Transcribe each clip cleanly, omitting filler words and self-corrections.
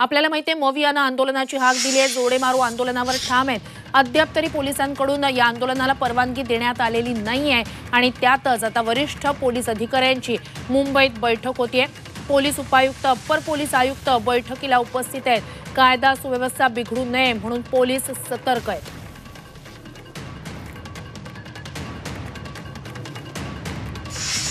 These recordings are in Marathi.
आपल्याला माहिती आहे मवियानं आंदोलनाची हाक दिली आहे, जोडे मारो आंदोलनावर ठाम आहेत। अद्याप तरी पोलिसांकडून या आंदोलनाला परवानगी देण्यात आलेली नाहीये आणि त्यातच आता वरिष्ठ पोलीस अधिकाऱ्यांची मुंबईत बैठक होतीये। पोलीस उपायुक्त, अप्पर पोलीस आयुक्त बैठकीला उपस्थित आहेत। कायदा सुव्यवस्था बिघडू नये म्हणून पोलीस सतर्क आहेत।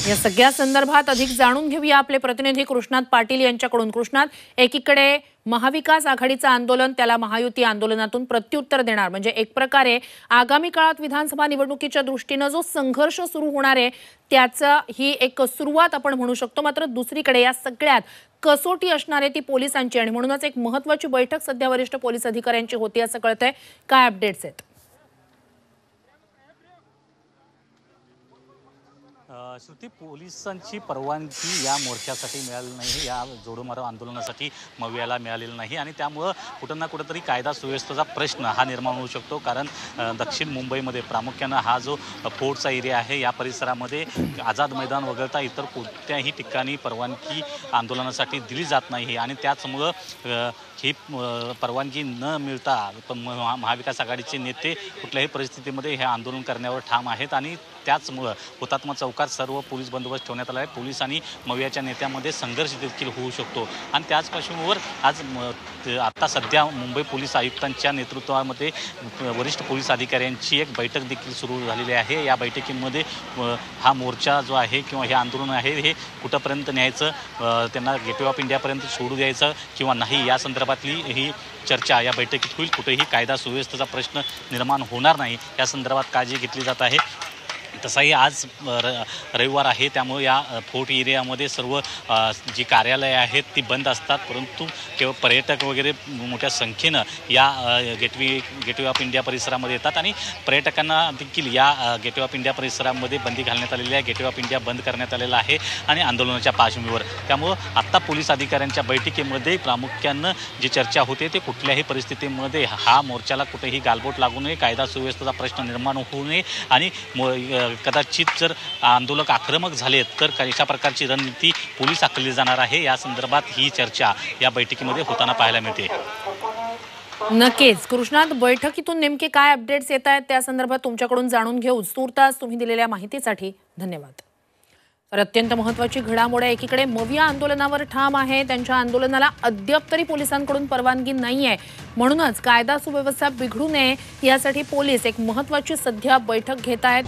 या सगळ्या संदर्भात अधिक जाणून घेऊया आपले प्रतिनिधी कृष्णात पाटील यांच्याकडून। कृष्णात, एकीकडे महाविकास आघाडीचं आंदोलन, त्याला महायुती आंदोलनातून प्रत्युत्तर देणार, म्हणजे एक प्रकारे आगामी काळात विधानसभा निवडणुकीच्या दृष्टीने जो संघर्ष सुरू होणार आहे त्याचा ही एक सुरुवात आपण म्हणू शकतो। मात्र दुसरीकडे या सगळ्यात कसोटी असणार आहे ती पोलिसांची आणि म्हणूनच एक महत्त्वाची बैठक सध्या वरिष्ठ पोलीस अधिकाऱ्यांची होती असं कळतंय। काय अपडेट्स आहेत? श्रुती, पोलिसांची परवानगी या मोर्चासाठी मिळाली नाही, या जोडो मारो आंदोलनासाठी मवियाला मिळालेलं नाही आणि त्यामुळं कुठं ना कुठंतरी कायदा सुव्यवस्थेचा प्रश्न हा निर्माण होऊ शकतो। कारण दक्षिण मुंबईमध्ये प्रामुख्यानं हा जो फोर्टचा एरिया आहे या परिसरामध्ये आझाद मैदान वगळता इतर कोणत्याही ठिकाणी परवानगी आंदोलनासाठी दिली जात नाही आणि त्याचमुळं ही परवानगी न मिळता महाविकास आघाडीचे नेते कुठल्याही परिस्थितीमध्ये हे आंदोलन करण्यावर ठाम आहेत आणि त्याचमुळं हुतात्मा चौकात सर्व पोलीस बंदोबस्त ठेवण्यात आला आहे। पोलीस आणि मवियाच्या नेत्यामध्ये संघर्ष देखील होऊ शकतो आणि त्याच पार्श्वभूमीवर आज आता सध्या मुंबई पोलीस आयुक्तांच्या नेतृत्वामध्ये वरिष्ठ पोलीस अधिकाऱ्यांची एक बैठक देखील सुरू झालेली आहे। या बैठकीमध्ये हा मोर्चा जो आहे किंवा हे आंदोलन आहे हे कुठंपर्यंत न्यायचं, त्यांना गेटवे ऑफ इंडियापर्यंत सोडू द्यायचं किंवा नाही या संदर्भातली ही चर्चा या बैठकीत होईल। कुठेही कायदा सुव्यवस्थेचा प्रश्न निर्माण होणार नाही या संदर्भात काळजी घेतली जात आहे। तसाही आज रविवार आहे, त्यामुळे या फोर्ट एरियामध्ये सर्व जी कार्यालये आहेत ती बंद असतात, परंतु केवळ पर्यटक वगैरे मोठ्या संख्येनं या गेटवे ऑफ इंडिया परिसरामध्ये येतात आणि पर्यटकांना देखील या गेटवे ऑफ इंडिया परिसरामध्ये बंदी घालण्यात आलेली आहे। गेटवे ऑफ इंडिया बंद करण्यात आलेला आहे आणि आंदोलनाच्या पार्श्वभूमीवर त्यामुळं आत्ता पोलीस अधिकाऱ्यांच्या बैठकीमध्ये प्रामुख्यानं जी चर्चा होते ते कुठल्याही परिस्थितीमध्ये हा मोर्चाला कुठेही गालबोट लागू नये, कायदा सुव्यवस्थेचा प्रश्न निर्माण होऊ नये आणि कदाचित जर आंदोलक आक्रमक झाले तर कशा प्रकारची रणनीती पोलीस आखली जाणार आहे या संदर्भात ही चर्चा या बैठकीमध्ये होताना पाहायला मिळते। नक्कीच कृष्णात, बैठकीतून नेमके काय अपडेट्स येत आहेत त्या संदर्भात तुमच्याकडून जाणून घेऊ। तूर्तास तुम्ही दिलेल्या माहितीसाठी धन्यवाद। तर अत्यंत महत्त्वाची घडामोड आहे, एकीकडे मविया आंदोलनावर ठाम आहे, त्यांच्या आंदोलनाला अद्याप तरी पोलिसांकडून परवानगी नाहीये, म्हणूनच कायदा सुव्यवस्था बिघडू नये यासाठी पोलीस एक महत्त्वाची सध्या बैठक घेत आहेत।